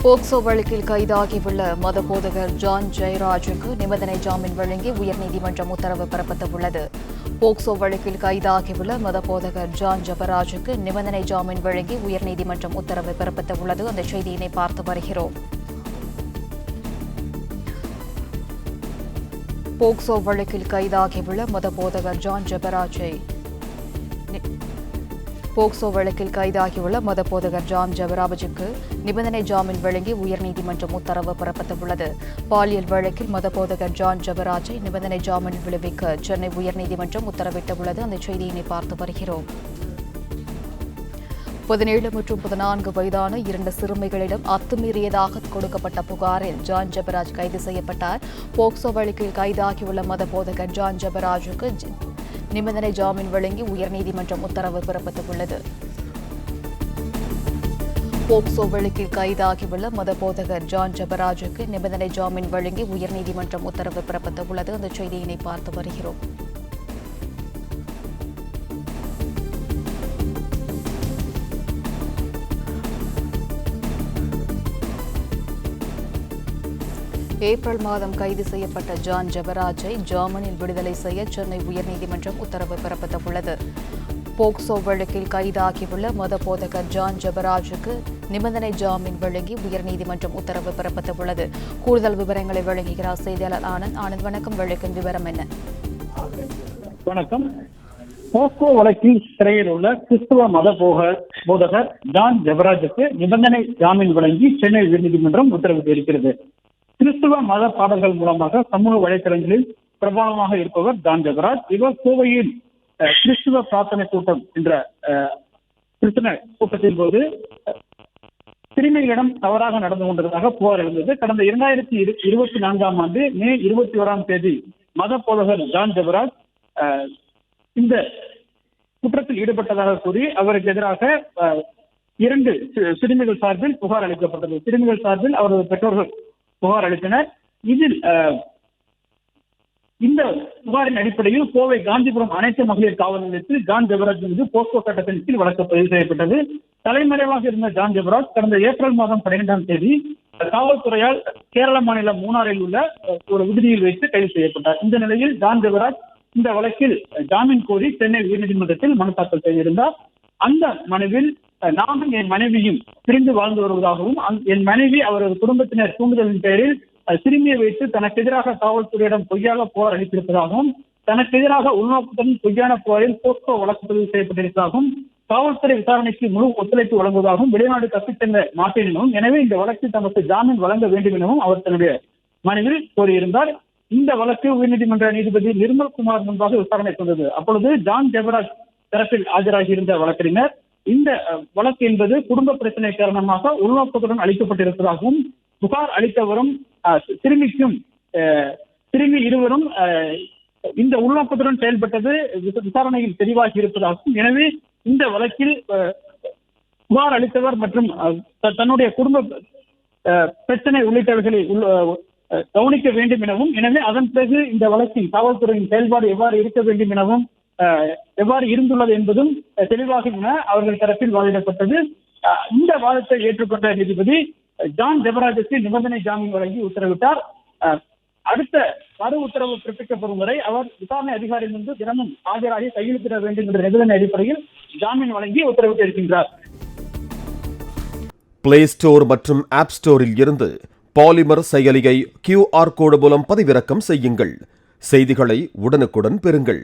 POCSO வழக்கில் கைதாகியுள்ள மத போதகர் ஜான் ஜெயராஜுக்கு நிபந்தனை ஜாமீன் வழங்கி உயர்நீதிமன்றம் உத்தரவு பிறப்பித்துள்ளது. போக்சோ வழக்கில் கைதாகியுள்ள மத போதகர் ஜான் ஜெபராஜுக்கு நிபந்தனை ஜாமீன் வழங்கி உயர்நீதிமன்றம் உத்தரவு பிறப்பித்துள்ளது. அந்த செய்தியினை பார்த்து வருகிறோம். போக்சோ வழக்கில் கைதாகியுள்ள மத போதகர் ஜான் ஜெபராஜை ஜெபராஜுக்கு நிபந்தனை ஜாமீன் வழங்கி உயர்நீதிமன்றம் உத்தரவு பிறப்பித்துள்ளது. பாலியல் வழக்கில் மத போதகர் ஜான் ஜெபராஜை நிபந்தனை ஜாமீன் விடுவிக்க சென்னை உயர்நீதிமன்றம் உத்தரவிட்டுள்ளது. அந்த செய்தியினை பார்த்து வருகிறோம். 17 மற்றும் 14 வயதான 2 சிறுமிகளிடம் அத்துமீறியதாக கொடுக்கப்பட்ட புகாரில் ஜான் ஜெபராஜ் கைது செய்யப்பட்டார். போக்சோ வழக்கில் கைதாகியுள்ள மத போதகர் ஜான் ஜெபராஜுக்கு நிபந்தனை ஜாமீன் வழங்கி உயர்நீதிமன்றம் உத்தரவு பிறப்பித்துள்ளது. போக்சோ வழக்கில் கைதாகியுள்ள மத போதகர் ஜான் ஜெபராஜுக்கு நிபந்தனை ஜாமீன் வழங்கி உயர்நீதிமன்றம் உத்தரவு பிறப்பித்துள்ளது. அந்த செய்தியினை பார்த்து வருகிறோம். ஏப்ரல் மாதம் கைது செய்யப்பட்ட ஜான் ஜெபராஜை ஜாமீனில் விடுதலை செய்ய சென்னை உயர்நீதிமன்றம் உத்தரவு பிறப்பித்துள்ளது. போக்சோ வழக்கில் கைதாகியுள்ள மத போதகர் ஜான் ஜெபராஜுக்கு நிபந்தனை ஜாமீன் வழங்கி உயர்நீதிமன்றம் உத்தரவு பிறப்பித்துள்ளது. கூடுதல் விவரங்களை வழங்குகிறார் செய்தியாளர் ஆனந்த். ஆனந்த், வணக்கம். வழக்கின் விவரம் என்ன? வணக்கம். போக்சோ வழக்கில் சிறையில் உள்ள கிறிஸ்துவ மத போதகர் ஜான் ஜெபராஜுக்கு நிபந்தனை ஜாமீன் வழங்கி சென்னை உயர்நீதிமன்றம் உத்தரவிட்டிருக்கிறது. கிறிஸ்துவ மத பாடல்கள் மூலமாக சமூக வலைதளங்களில் பிரபலமாக இருப்பவர் ஜான் ஜெபராஜ். இவர் கோவையில் கிறிஸ்துவ பிரார்த்தனை கூட்டம் என்ற கிறிஸ்தவ கூட்டத்தின் போது சிறுமிகளிடம் தவறாக நடந்து கொண்டதாக புகார் எழுந்தது. கடந்த 2024 ஆண்டு மே 21 மத போதகர் ஜான் ஜெபராஜ் இந்த குற்றத்தில் ஈடுபட்டதாக கூறி அவருக்கு எதிராக 2 சிறுமிகள் சார்பில் புகார் அளிக்கப்பட்டது. சிறுமிகள் சார்பில் அவரது பெற்றோர்கள் புகார் அளித்தனர். இதில் இந்த புகாரின் அடிப்படையில் கோவை காந்திபுரம் அனைத்து மகளிர் காவல் நிலையத்தில் ஜான் ஜெபராஜ் மீது போக்சோ சட்டத்தின் கீழ் வழக்கு பதிவு செய்யப்பட்டது. தலைமறைவாக இருந்த ஜான் ஜெபராஜ் கடந்த ஏப்ரல் மாதம் 12 காவல்துறையால் கேரள மாநிலம் மூணாறில் உள்ள ஒரு விடுதியில் வைத்து கைது செய்யப்பட்டார். இந்த நிலையில் ஜான் ஜெபராஜ் இந்த வழக்கில் ஜாமீன் கோரி சென்னை உயர்நீதிமன்றத்தில் மனு தாக்கல் செய்திருந்தார். அந்த மனுவில் நானும் என் மனைவியும் பிரிந்து வாழ்ந்து வருவதாகவும் என் மனைவி அவரது குடும்பத்தினர் தூண்டுதலின் பெயரில் சிறுமியை வைத்து தனக்கு எதிராக காவல்துறையிடம் பொய்யாக புகார் அளித்திருப்பதாகவும் தனக்கு எதிராக உள்நோக்கத்துடன் பொய்யான புகாரில் போக்சோ வழக்கு பதிவு செய்யப்பட்டிருப்பதாகவும் காவல்துறை விசாரணைக்கு முழு ஒத்துழைப்பு வழங்குவதாகவும் வெளிநாடு தப்பிச்சென்ற மாட்டேன் எனவும் எனவே இந்த வழக்கில் தமக்கு ஜாமீன் வழங்க வேண்டும் எனவும் அவர் தன்னுடைய மனுவில் கோரியிருந்தார். இந்த வழக்கு உயர்நீதிமன்ற நீதிபதி நிர்மல்குமார் முன்பாக விசாரணை கொண்டது. அப்பொழுது ஜான் ஜெபராஜ் தரப்பில் ஆஜராகியிருந்த வழக்கறிஞர் இந்த வழக்கு என்பது குடும்ப பிரச்சனை காரணமாக உள்நோக்கத்துடன் அளிக்கப்பட்டிருப்பதாகவும் புகார் அளித்தவரும் சிறுமி இருவரும் இந்த உள்நோக்கத்துடன் செயல்பட்டது விசாரணையில் தெளிவாகி இருப்பதாகவும் எனவே இந்த வழக்கில் புகார் அளித்தவர் மற்றும் தன்னுடைய குடும்ப பிரச்சனை உள்ளிட்டவர்களை கவனிக்க வேண்டும் எனவும் எனவே அதன் பிறகு இந்த வழக்கில் காவல்துறையின் செயல்பாடு எவ்வாறு இருக்க வேண்டும் எனவும் எவ்வாறு இருந்துள்ளது என்பதும் தெளிவாக என அவர்கள் தரப்பில் வாதிடப்பட்டது. இந்த வாதத்தை ஏற்றுக்கொண்ட நீதிபதி ஜான் ஜெபராஜுக்கு நிபந்தனை ஜாமீன் வழங்கி உத்தரவிட்டார். அடுத்த மறு உத்தரவு பிறப்பிக்கப்படும் வரை அவர் விசாரணை அதிகாரி முன்பு தினமும் ஆஜராகி கையெழுத்திட வேண்டும் என்ற நிபந்தனை அடிப்படையில் ஜாமீன் வழங்கி உத்தரவிட்டிருக்கின்றார். பிளே ஸ்டோர் மற்றும் ஆப் ஸ்டோரில் இருந்து பாலிமர் செயலியை QR கோடு மூலம் பதிவிறக்கம் செய்யுங்கள். செய்திகளை உடனுக்குடன் பெறுங்கள்.